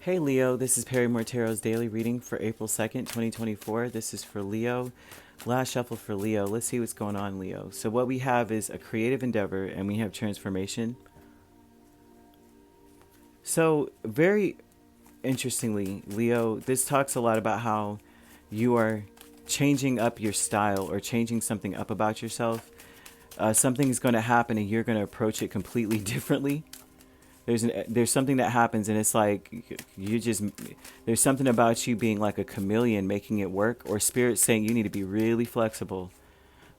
Hey Leo, this is Perrymore Tarot's daily reading for April 2nd, 2024. This is for Leo. Last shuffle for Leo. Let's see what's going on, Leo. So what we have is a creative endeavor and we have transformation. So very interestingly, Leo, this talks a lot about how you are changing up your style or changing something up about yourself. Something's going to happen and you're going to approach it completely differently. There's something that happens and it's like there's something about you being like a chameleon making it work, or spirit saying you need to be really flexible.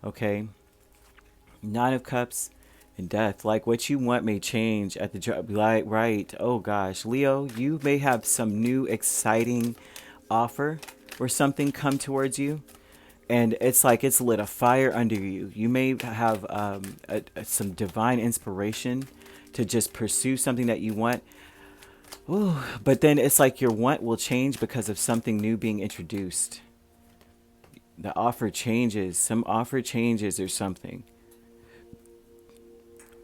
Okay. Nine of Cups and Death. Like what you want may change at the job. Like, right. Oh gosh, Leo, you may have some new exciting offer or something come towards you, and it's like it's lit a fire under you. You may have some divine inspiration to just pursue something that you want. Ooh, but then it's like your want will change because of something new being introduced. The offer changes. Some offer changes or something.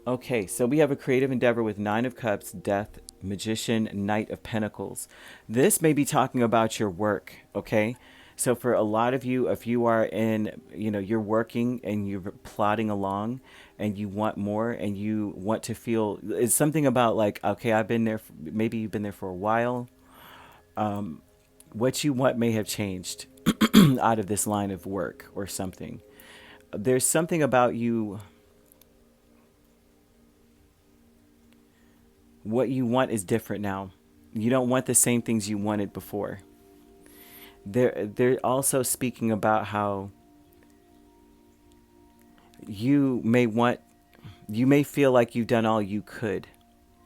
Okay, so we have a creative endeavor with Nine of Cups, Death, Magician, Knight of Pentacles. This may be talking about your work, okay? So for a lot of you, if you are in, you're working and you're plodding along and you want more and you want to feel, it's something about like, okay, I've been there, maybe you've been there for a while. What you want may have changed out of this line of work or something. There's something about you. What you want is different now. You don't want the same things you wanted before. They're also speaking about how you may feel like you've done all you could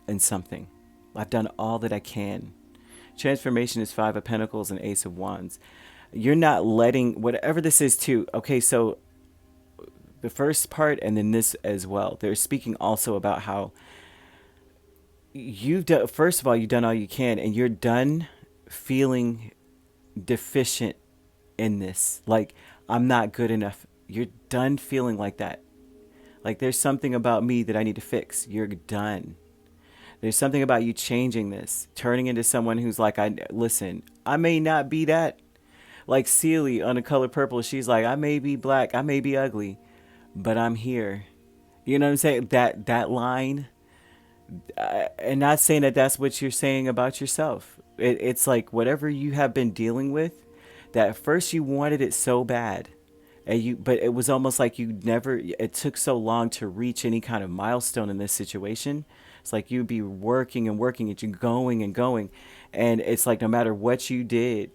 in something. I've done all that I can. Transformation is Five of Pentacles and Ace of Wands. You're not letting whatever this is too. Okay, so the first part and then this as well. They're speaking also about how you've done, first of all, you've done all you can and you're done feeling deficient in this. Like, I'm not good enough. You're done feeling like that. Like, there's something about me that I need to fix. You're done. There's something about you changing this, turning into someone who's like, listen, I may not be that. Like Celie on The Color Purple, she's like, I may be black, I may be ugly, but I'm here. You know what I'm saying? That line, and not saying that that's what you're saying about yourself. It's like whatever you have been dealing with, that at first you wanted it so bad, but it was almost like it took so long to reach any kind of milestone in this situation. It's like you'd be working and working at you, going and going, and it's like no matter what you did,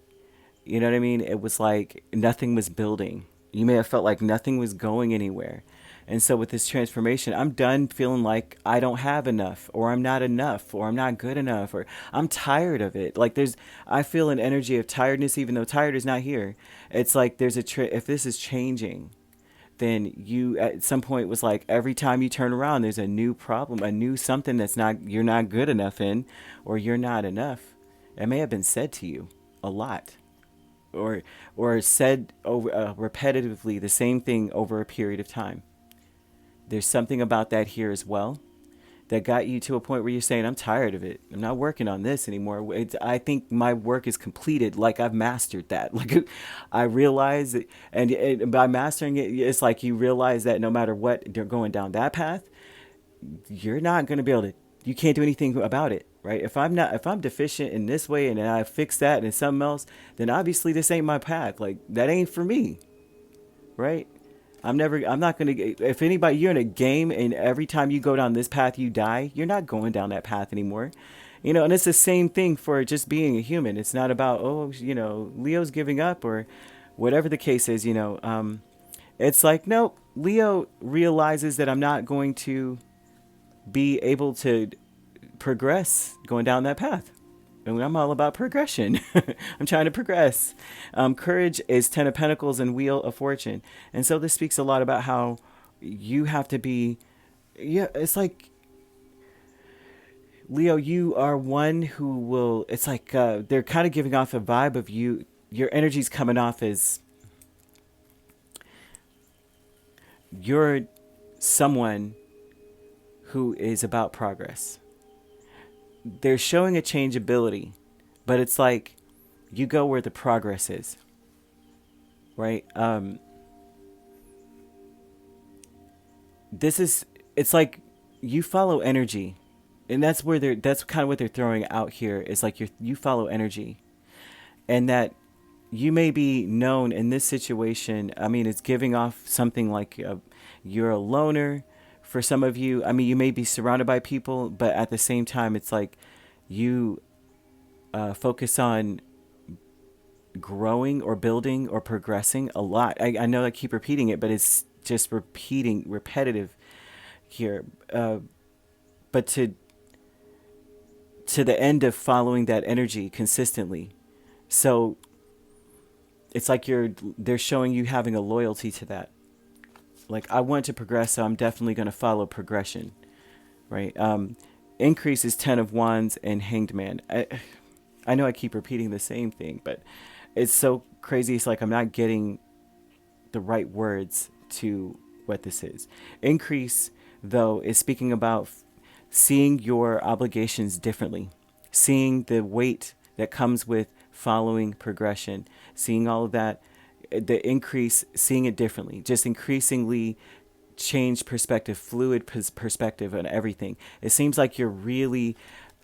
you know what I mean? It was like nothing was building. You may have felt like nothing was going anywhere. And so with this transformation, I'm done feeling like I don't have enough, or I'm not enough, or I'm not good enough, or I'm tired of it. Like I feel an energy of tiredness, even though tired is not here. It's like if this is changing, then you at some point was like every time you turn around, there's a new problem, a new something you're not good enough in, or you're not enough. It may have been said to you a lot, or said over repetitively the same thing over a period of time. There's something about that here as well that got you to a point where you're saying, I'm tired of it. I'm not working on this anymore. I think my work is completed. Like I've mastered that. Like I realize that, and by mastering it, it's like you realize that no matter what, you're going down that path, you're not going to be able to, you can't do anything about it, right? If I'm deficient in this way and I fix that and something else, then obviously this ain't my path. Like that ain't for me, right? I'm not going to, if anybody, you're in a game and every time you go down this path, you die, you're not going down that path anymore. And it's the same thing for just being a human. It's not about, Leo's giving up or whatever the case is, it's like, no, Leo realizes that I'm not going to be able to progress going down that path. And I'm all about progression. I'm trying to progress. Courage is Ten of Pentacles and Wheel of Fortune. And so this speaks a lot about how you have to be, it's like, Leo, you are one who will, it's like they're kind of giving off a vibe of you. Your energy's coming off as you're someone who is about progress. They're showing a changeability but it's like you go where the progress is, right? This is, it's like you follow energy, and that's kind of what they're throwing out here. Is like you follow energy, and that you may be known in this situation. I mean, it's giving off something like you're a loner for some of you. I mean, you may be surrounded by people, but at the same time, it's like you focus on growing or building or progressing a lot. I know I keep repeating it, but it's just repetitive here. But to the end of following that energy consistently. So it's like they're showing you having a loyalty to that. Like, I want to progress, so I'm definitely going to follow progression, right? Increase is 10 of Wands and Hanged Man. I know I keep repeating the same thing, but it's so crazy. It's like I'm not getting the right words to what this is. Increase, though, is speaking about seeing your obligations differently, seeing the weight that comes with following progression, seeing all of that, the increase, seeing it differently, just increasingly change perspective, fluid perspective on everything. It seems like you're really,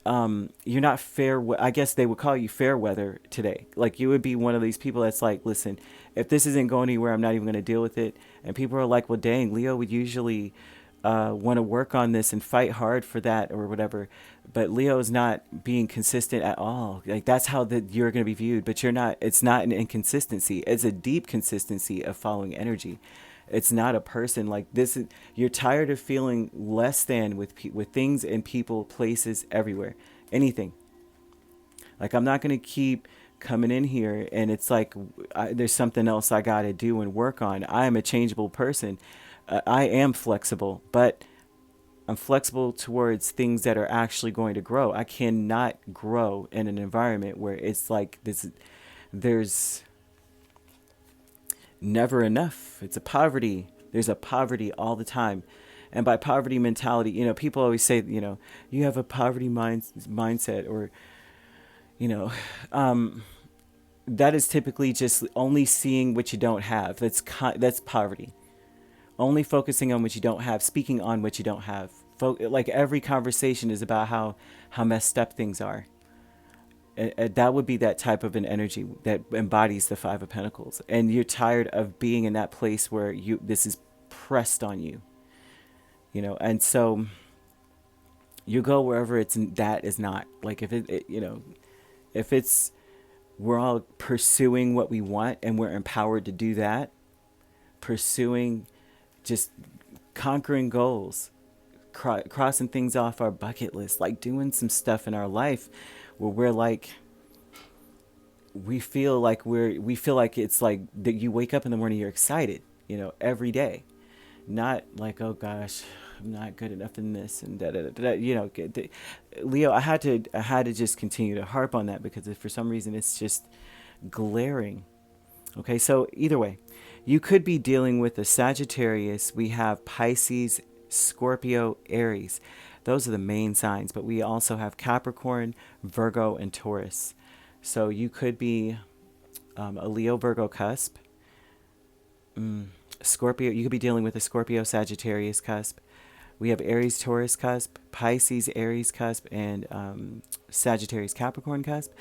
you're not fair. I guess they would call you fair weather today. Like, you would be one of these people that's like, listen, if this isn't going anywhere, I'm not even going to deal with it. And people are like, well, dang, Leo would usually want to work on this and fight hard for that or whatever. But Leo is not being consistent at all. Like, that's how you're going to be viewed. But you're not. It's not an inconsistency. It's a deep consistency of following energy. It's not a person like this. You're tired of feeling less than with things and people, places, everywhere, anything. Like, I'm not going to keep coming in here and it's like there's something else I got to do and work on. I am a changeable person. I am flexible, but I'm flexible towards things that are actually going to grow. I cannot grow in an environment where it's like this. There's never enough. It's a poverty. There's a poverty all the time. And by poverty mentality, people always say, you have a poverty mindset, or, you know, that is typically just only seeing what you don't have. That's poverty. Only focusing on what you don't have, speaking on what you don't have. Like, every conversation is about how messed up things are. That would be that type of an energy that embodies the Five of Pentacles. And you're tired of being in that place where this is pressed on you. And so you go wherever that is not. Like, if if it's, we're all pursuing what we want and we're empowered to do that, pursuing, just conquering goals, crossing things off our bucket list, like doing some stuff in our life where we're like, we feel like it's like that you wake up in the morning, you're excited, every day. Not like, oh gosh, I'm not good enough in this and da da da da. Leo, I had to just continue to harp on that because for some reason it's just glaring. Okay, so either way, you could be dealing with a Sagittarius. We have Pisces, Scorpio, Aries. Those are the main signs, but we also have Capricorn, Virgo, and Taurus. So you could be a Leo, Virgo cusp. Scorpio, you could be dealing with a Scorpio, Sagittarius cusp. We have Aries, Taurus cusp, Pisces, Aries cusp, and Sagittarius, Capricorn cusp.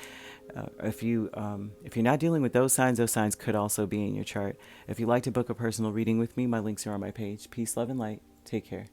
If you're not dealing with those signs could also be in your chart. If you'd like to book a personal reading with me, my links are on my page. Peace, love, and light. Take care.